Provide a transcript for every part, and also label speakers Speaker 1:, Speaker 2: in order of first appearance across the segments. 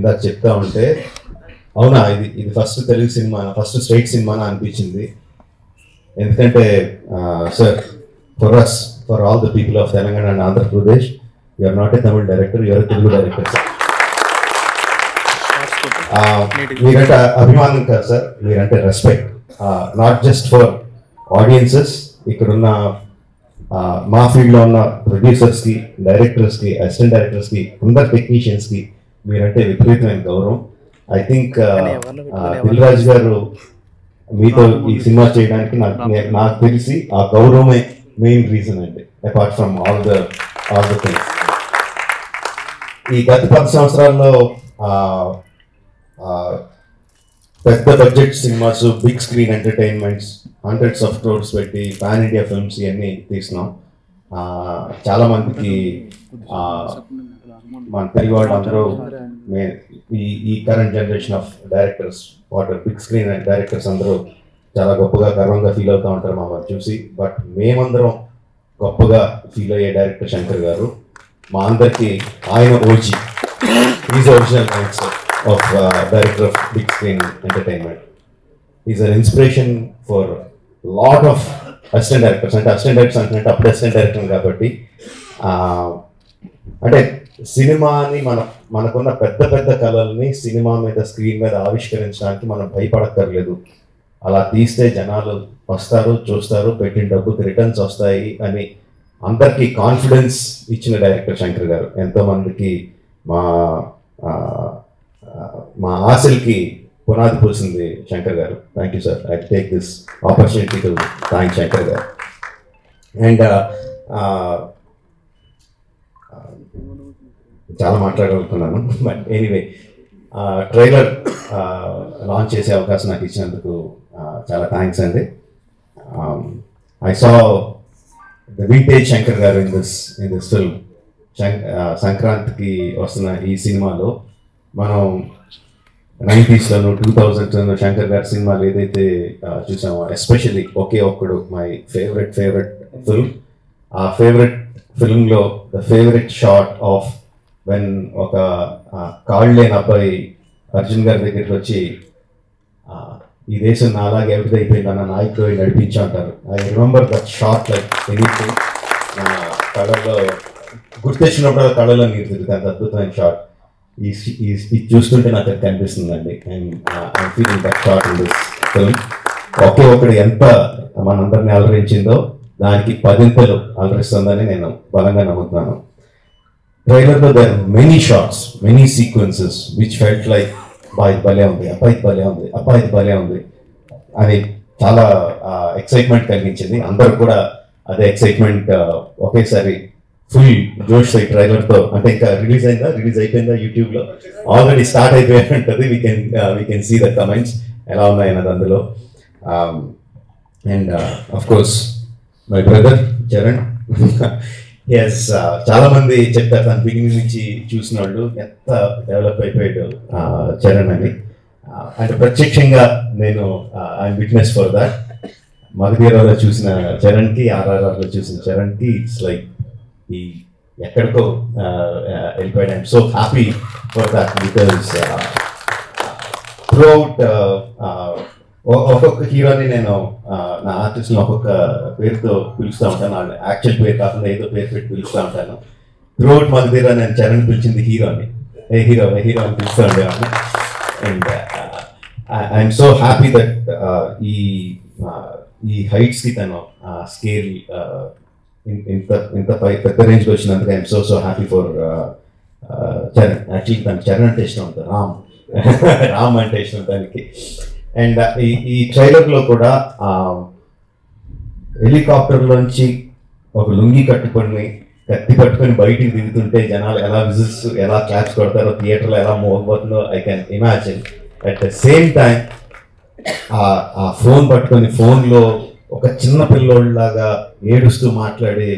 Speaker 1: ఇందాక చెప్తా ఉంటే అవునా ఇది first Telugu cinema, first straight సినిమానా అనిపించింది. ఎందుకంటే sir, for all the people of Telangana and Andhra Pradesh, you are not a Tamil director, you are a Telugu director sir. మీరంటే అభిమానం కాదు సార్, మీరంటే respect. Not just for audiences, ఇక్కడున్న మా ఫీల్డ్లో ఉన్న ప్రొడ్యూసర్స్కి, డైరెక్టర్స్కి, అసిస్టెంట్ డైరెక్టర్స్కి, అందరు టెక్నీషియన్స్కి మీరంటే విపరీతమైన గౌరవం. ఐ థింక్ దిల్ రాజు గారు మీతో ఈ సినిమా చేయడానికి నాకు తెలిసి ఆ గౌరవమే మెయిన్ రీజన్ అండి, apart from all the things. ఈ గత 10 సంవత్సరాల్లో పెద్ద budget cinemas, big screen entertainments, hundreds of crores పెట్టి పాన్ ఇండియా ఫిల్మ్స్ ఇవన్నీ తీసినాం. చాలామందికి మన తెలుగు వాళ్ళు అందరూ ఈ current generation of directors, big screen directors అందరూ చాలా గొప్పగా, గర్వంగా ఫీల్ అవుతూ ఉంటారు మమ్మల్ని చూసి. బట్ మేమందరం గొప్పగా ఫీల్ అయ్యే డైరెక్టర్ శంకర్ గారు. మా అందరికీ ఆయన OG, is original answer of director of big screen entertainment. He's an inspiration for lot of assistant directors. And assistant directors అంటే అప్పుడు assistant director కాబట్టి అంటే సినిమాని మనకున్న పెద్ద కళల్ని సినిమా మీద, స్క్రీన్ మీద ఆవిష్కరించడానికి మనం భయపడక్కర్లేదు. అలా తీస్తే జనాలు వస్తారు, చూస్తారు, పెట్టిన డబ్బుకి రిటర్న్స్ వస్తాయి అని అందరికీ కాన్ఫిడెన్స్ ఇచ్చిన డైరెక్టర్ శంకర్ గారు. ఎంతోమందికి మా ఆశలకి పునాది పోసింది శంకర్ గారు. Thank you sir. I take this opportunity to thank Shankar గారు. అండ్ చాలా మాట్లాడగలుగుతున్నాను, బట్ ఎనీవే, ట్రైలర్ లాంచ్ చేసే అవకాశం నాకు ఇచ్చినందుకు చాలా థ్యాంక్స్ అండి. I saw the vintage Shankar గారు ఇన్ దిస్ ఫిల్మ్. సంక్రాంతికి వస్తున్న ఈ సినిమాలో మనం 90s లోను 2000s శంకర్ గారి సినిమాలు ఏదైతే చూసామో, especially Oke Okkadu my favourite film. ఆ ఫేవరెట్ ఫిల్మ్లో the favourite shot of when ఒక కాళ్ళేని అబ్బాయి అర్జున్ గారి దగ్గరికి వచ్చి ఈ దేశం నాలాగే ఎవరిది అయిపోయిందన్న నాయకుడు నడిపించి అంటారు. I remember that shot like anything. నా కళలో గుర్తొచ్చినప్పుడు కళలో నీరు తిరుగుతుంది. అంత అద్భుతమైన షాట్. ఇది చూస్తుంటే నాకు అది కనిపిస్తుందండి. I'm feeling that shot in this film. ఒకే ఒకటి ఎంత మనందరినీ అలరించిందో దానికి 10 అలరిస్తుందని నేను బలంగా నమ్ముతున్నాను. ట్రైలర్లో there many shots, many sequences which felt like అబ్బాయి భలే ఉంది, అబ్బాయి భలే ఉంది అని చాలా ఎక్సైట్మెంట్ కలిగించింది. అందరూ కూడా అదే ఎక్సైట్మెంట్ ఒకేసారి ఫుల్ జోష్ అయ్యి ట్రైలర్తో. అంటే ఇంకా రిలీజ్ అయిపోయిందా యూట్యూబ్లో? ఆల్రెడీ స్టార్ట్ అయిపోయి ఉంటుంది. We can see the comments ఎలా ఉన్నాయన్నది అందులో. And of course my brother Charan, yes, చాలా మంది చెప్తారు తన బిగినింగ్ నుంచి చూసిన వాళ్ళు ఎంత డెవలప్ అయిపోయాడు చరణ్ అని. అంటే ప్రత్యక్షంగా నేను ఐఎమ్ విట్నెస్ ఫర్ దాట్. మగధీరలో చూసిన చరణ్కి, ఆర్ఆర్ఆర్లో చూసిన చరణ్కి ఇట్స్ లైక్ ఈ ఎక్కడికో వెళ్ళిపోయాడు. I'm so happy for that because throughout ఒక్కొక్క హీరోని నేను నా ఆర్టిస్ట్ని ఒక్కొక్క పేరుతో పిలుస్తూ ఉంటాను. వాళ్ళ యాక్చువల్ పేరు కాకుండా ఏదో పేరు పెట్టి పిలుస్తూ ఉంటాను. త్రూఅవుట్ మగధీర నేను చరణ్ పిలిచింది హీరోని, ఏ హీరో అని పిలుస్తూ ఉండేవాడిని. And I'm so happy that ఈ హైట్స్కి తను స్కేల్ ఇంత పెద్ద రేంజ్కి వచ్చినందుకు I'm so happy for Charan. Actually తనకు చరణ్ అంటే ఇష్టం ఉంటుంది, రామ్ అంటే ఇష్టం దానికి. అండ్ ఈ ట్రైలర్లో కూడా హెలికాప్టర్లోంచి ఒక లుంగి కట్టుకొని కత్తి పట్టుకొని బయటికి దిగుతుంటే జనాలు ఎలా విజిల్స్, ఎలా క్లాప్స్ కొడతారో, థియేటర్లో ఎలా మోగబోతుందో I can imagine. At the same time ఆ ఫోన్ పట్టుకొని ఫోన్లో ఒక చిన్న పిల్లోళ్ళలాగా ఏడుస్తూ మాట్లాడే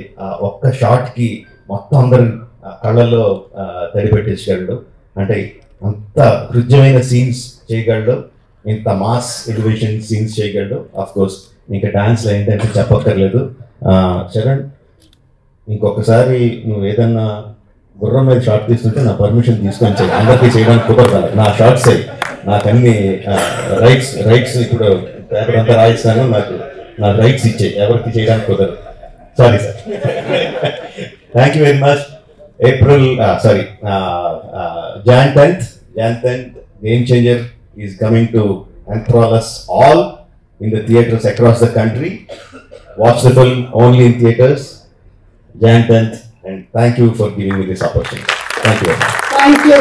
Speaker 1: ఒక్క షాట్కి మొత్తం అందరు కళ్ళల్లో తడిపెట్టేసగలడు. అంటే అంత హృద్యమైన సీన్స్ చేయగలడు, ఇంత మాస్ ఎలివేషన్ సీన్స్ చేయగలడు. ఆఫ్ కోర్స్ ఇంకా డాన్స్లో ఏంటంటే చెప్పక్కర్లేదు. చరణ్, ఇంకొకసారి నువ్వు ఏదన్నా గుర్రం మీద షార్ట్ తీస్తుంటే నా పర్మిషన్ తీసుకొని చేయి, అందరికీ చేయడానికి కుదరదు. నా షార్ట్స్ అయ్యి నాకు అన్ని రైట్స్ ఇప్పుడు పేపర్ అంతా రాయిస్తాను, నాకు రైట్స్ ఇచ్చాయి, ఎవరికి చేయడానికి కుదరదు. Sorry sir. Thank you very much. Jan 10th, Game Changer is coming to enthrall us all in the theatres across the country. Watch the film only in theatres, Jan 10th, and thank you for giving me this opportunity. Thank you very much.
Speaker 2: Thank you.